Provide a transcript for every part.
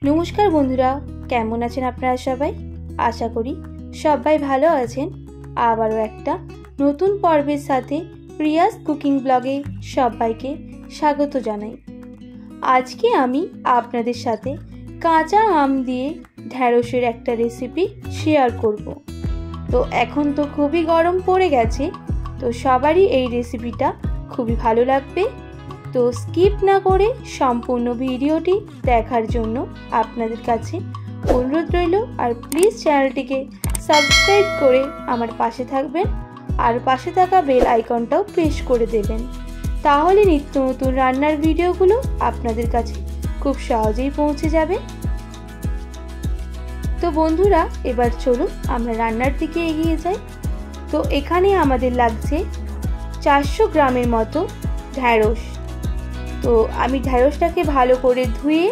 নমস্কার বন্ধুরা, কেমন আছেন আপনারা সবাই? আশা করি সবাই ভালো আছেন। আবারও একটা নতুন পর্বের সাথে প্রিয়াস কুকিং ব্লগে সবাইকে স্বাগত জানাই। আজকে আমি আপনাদের সাথে কাঁচা আম দিয়ে ঢ্যাঁড়সের একটা রেসিপি শেয়ার করব। তো এখন তো খুবই গরম পড়ে গেছে, তো সবারই এই রেসিপিটা খুবই ভালো লাগবে। তো স্কিপ না করে সম্পূর্ণ ভিডিওটি দেখার জন্য আপনাদের কাছে অনুরোধ রইল। আর প্লিজ চ্যানেলটিকে সাবস্ক্রাইব করে আমার পাশে থাকবেন, আর পাশে থাকা বেল আইকনটাও প্রেস করে দেবেন। তাহলে নিত্য নতুন রান্নার ভিডিওগুলো আপনাদের কাছে খুব সহজেই পৌঁছে যাবে। তো বন্ধুরা, এবার চলুন আমরা রান্নার দিকে এগিয়ে যাই। তো এখানে আমাদের লাগছে 400 গ্রামের মতো ঢ্যাঁড়স। তো আমি ঢ্যাঁড়সটাকে ভালো করে ধুয়ে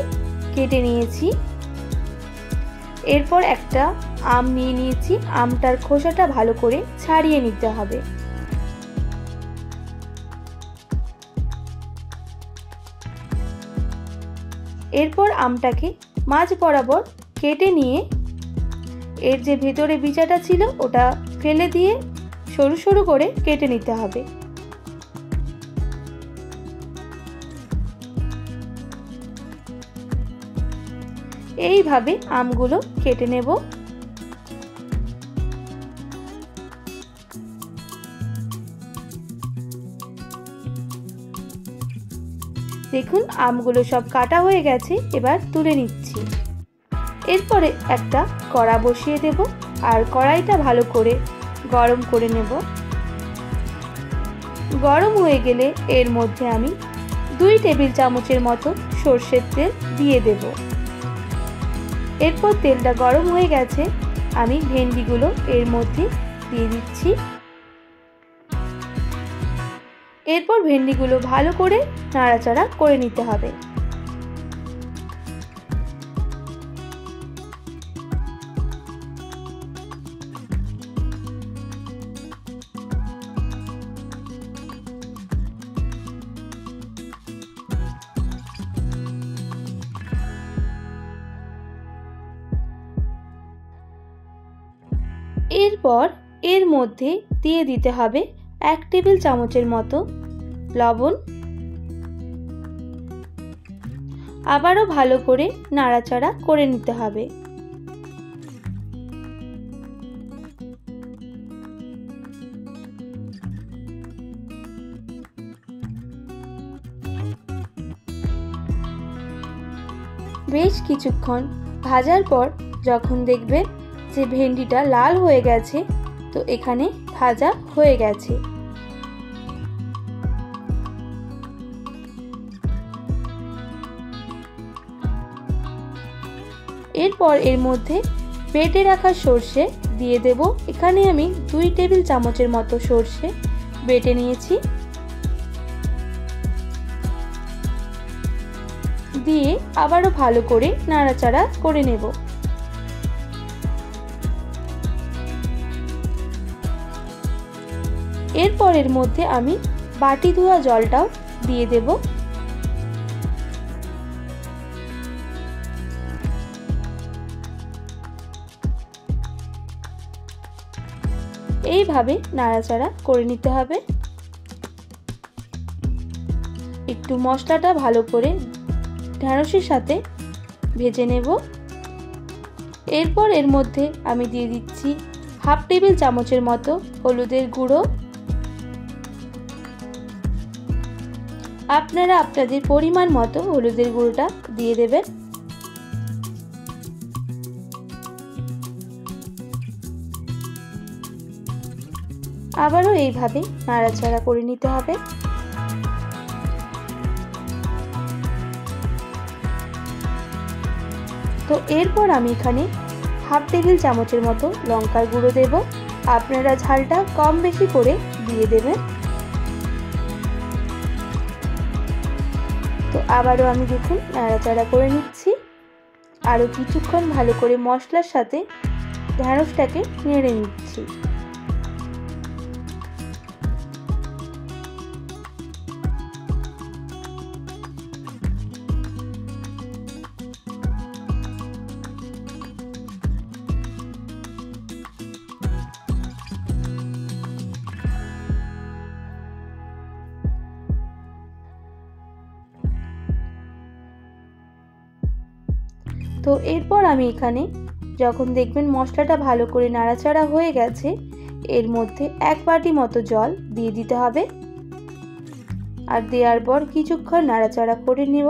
কেটে নিয়েছি। এরপর একটা আম নিয়ে নিয়েছি, আমটার খোসাটা ভালো করে ছাড়িয়ে নিতে হবে। এরপর আমটাকে মাঝ বরাবর কেটে নিয়ে এর যে ভেতরে বিচাটা ছিল ওটা ফেলে দিয়ে সরু সরু করে কেটে নিতে হবে। এইভাবে আমগুলো কেটে নেব। দেখুন আমগুলো সব কাটা হয়ে গেছে, এবার তুলে নিচ্ছি। এরপরে একটা কড়া বসিয়ে দেব, আর কড়াইটা ভালো করে গরম করে নেব। গরম হয়ে গেলে এর মধ্যে আমি 2 টেবিল চামচের মতো সরষের তেল দিয়ে দেব। এরপর তেলটা গরম হয়ে গেছে, আমি ভেন্ডিগুলো এর মধ্যে দিয়ে দিচ্ছি। এরপর ভেন্ডিগুলো ভালো করে নাড়াচাড়া করে নিতে হবে। এরপর এর মধ্যে দিয়ে দিতে হবে 1 টেবিল চামচের মতো লবণ। আবারও ভালো করে নাড়াচাড়া করে নিতে হবে। বেশ কিছুক্ষণ ভাজার পর যখন দেখবেন যে ভেন্ডিটা লাল হয়ে গেছে, তো এখানে ভাজা হয়ে গেছে। এরপর এর মধ্যে বেটে রাখা সরষে দিয়ে দেব। এখানে আমি 2 টেবিল চামচের মতো সরষে বেটে নিয়েছি। দিয়ে আবারও ভালো করে নাড়াচাড়া করে নেব। এরপর এর মধ্যে আমি বাটি ধোয়া জলটাও দিয়ে দেব। এইভাবে নাড়াচাড়া করে নিতে হবে। একটু মশলাটা ভালো করে ঢ্যাঁড়সের সাথে ভেজে নেব। এরপর এর মধ্যে আমি দিয়ে দিচ্ছি 1/2 টেবিল চামচের মতো হলুদের গুঁড়ো। আপনারা আপনাদের পরিমাণ মতো হলুদের গুঁড়োটা দিয়ে দেবেন। আবারও এইভাবে নাড়াচাড়া করে নিতে হবে। তো এরপর আমি এখানে 1/2 টেবিল চামচের মতো লঙ্কার গুঁড়ো দেব। আপনারা ঝালটা কম বেশি করে দিয়ে দেবেন। তো আবারও আমি দেখুন নাড়াচাড়া করে নিচ্ছি। আরও কিছুক্ষণ ভালো করে মশলার সাথে ঢ্যাঁড়সটাকে নেড়ে নিচ্ছি। তো এরপর আমি এখানে যখন দেখবেন মশলাটা ভালো করে নাড়াচাড়া হয়ে গেছে, এর মধ্যে 1 বাটি মতো জল দিয়ে দিতে হবে। আর দেওয়ার পর কিছুক্ষণ নাড়াচাড়া করে নেব।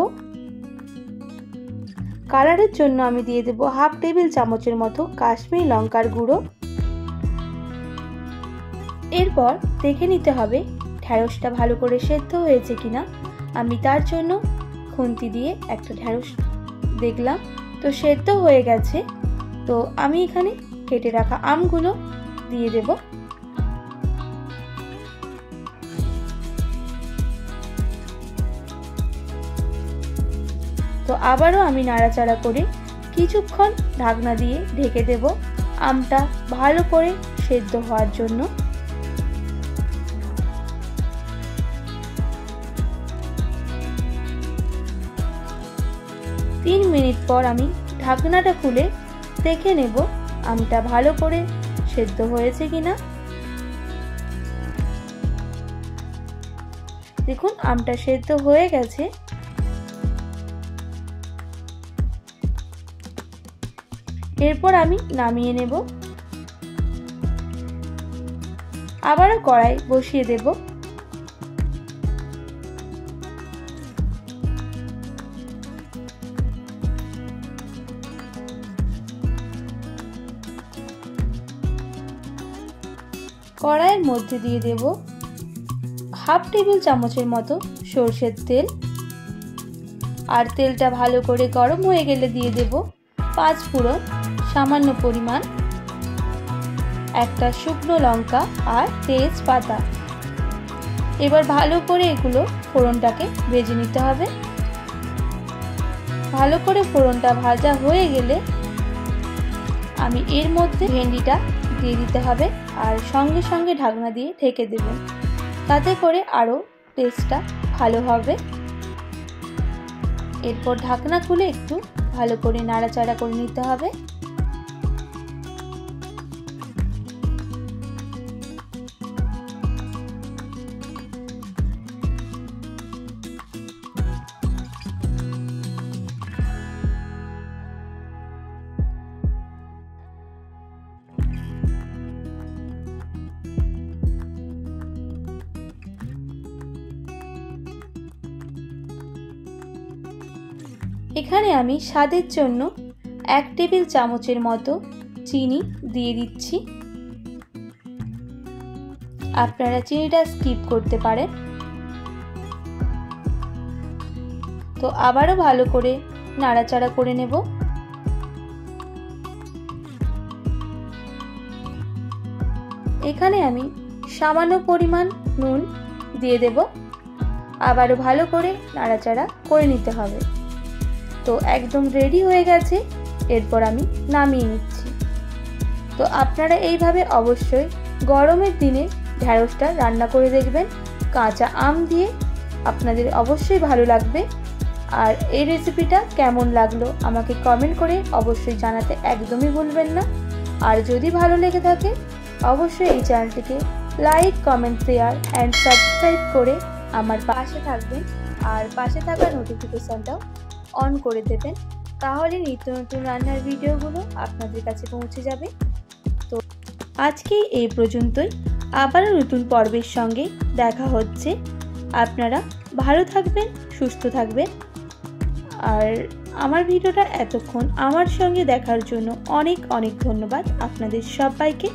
কালারের জন্য আমি দিয়ে দেব 1/2 টেবিল চামচের মতো কাশ্মীরি লঙ্কার গুঁড়ো। এরপর দেখে নিতে হবে ঢ্যাঁড়সটা ভালো করে সেদ্ধ হয়েছে কিনা। আমি তার জন্য খুন্তি দিয়ে একটা ঢ্যাঁড়স দেখলাম, তো সেদ্ধ হয়ে গেছে। তো আমি এখানে কেটে রাখা আমগুলো দিয়ে দেব। তো আবারও আমি নাড়াচাড়া করে কিছুক্ষণ ঢাকনা দিয়ে ঢেকে দেব আমটা ভালো করে সেদ্ধ হওয়ার জন্য। তিন মিনিট পর আমি ঢাকনাটা খুলে দেখে নেব আমটা ভালো করে সেদ্ধ হয়েছে কিনা। দেখুন আমটা সেদ্ধ হয়ে গেছে। এরপর আমি নামিয়ে নেব। আবারও কড়াই বসিয়ে দেব। কড়াইয়ের মধ্যে দিয়ে দেব 1/2 টেবিল চামচের মতো সরষের তেল। আর তেলটা ভালো করে গরম হয়ে গেলে দিয়ে দেব 5 ফোড়ন, সামান্য পরিমাণ, একটা শুকনো লঙ্কা আর তেজপাতা। এবার ভালো করে এগুলো ফোড়নটাকে ভেজে নিতে হবে। ভালো করে ফোড়নটা ভাজা হয়ে গেলে আমি এর মধ্যে ভেন্ডিটা দিয়ে দিতে হবে আর সঙ্গে সঙ্গে ঢাকনা দিয়ে ঢেকে দেবেন, তাতে করে আরও টেস্টটা ভালো হবে। এরপর ঢাকনা খুলে একটু ভালো করে নাড়াচাড়া করে নিতে হবে। এখানে আমি স্বাদের জন্য 1 টেবিল চামচের মতো চিনি দিয়ে দিচ্ছি। আপনারা চিনিটা স্কিপ করতে পারেন। তো আবারও ভালো করে নাড়াচাড়া করে নেব। এখানে আমি সামান্য পরিমাণ নুন দিয়ে দেব। আবারও ভালো করে নাড়াচাড়া করে নিতে হবে। তো একদম রেডি হয়ে গেছে। এরপর আমি নামিয়ে নিচ্ছি। তো আপনারা এইভাবে অবশ্যই গরমের দিনে ঢ্যাঁড়সটা রান্না করে দেখবেন। কাঁচা আম দিয়ে আপনাদের অবশ্যই ভালো লাগবে। আর এই রেসিপিটা কেমন লাগলো আমাকে কমেন্ট করে অবশ্যই জানাতে একদমই ভুলবেন না। আর যদি ভালো লেগে থাকে অবশ্যই এই চ্যানেলটিকে like, comment, share and subscribe করে আমার পাশে থাকবেন। আর পাশে থাকা নোটিফিকেশানটাও অন করে দেবেন, তাহলে নিত্য নতুন রান্নার ভিডিওগুলো আপনাদের কাছে পৌঁছে যাবে। তো আজকেই এই পর্যন্তই। আবারও নতুন পর্বের সঙ্গে দেখা হচ্ছে। আপনারা ভালো থাকবেন, সুস্থ থাকবেন। আর আমার ভিডিওটা এতক্ষণ আমার সঙ্গে দেখার জন্য অনেক অনেক ধন্যবাদ আপনাদের সবাইকে।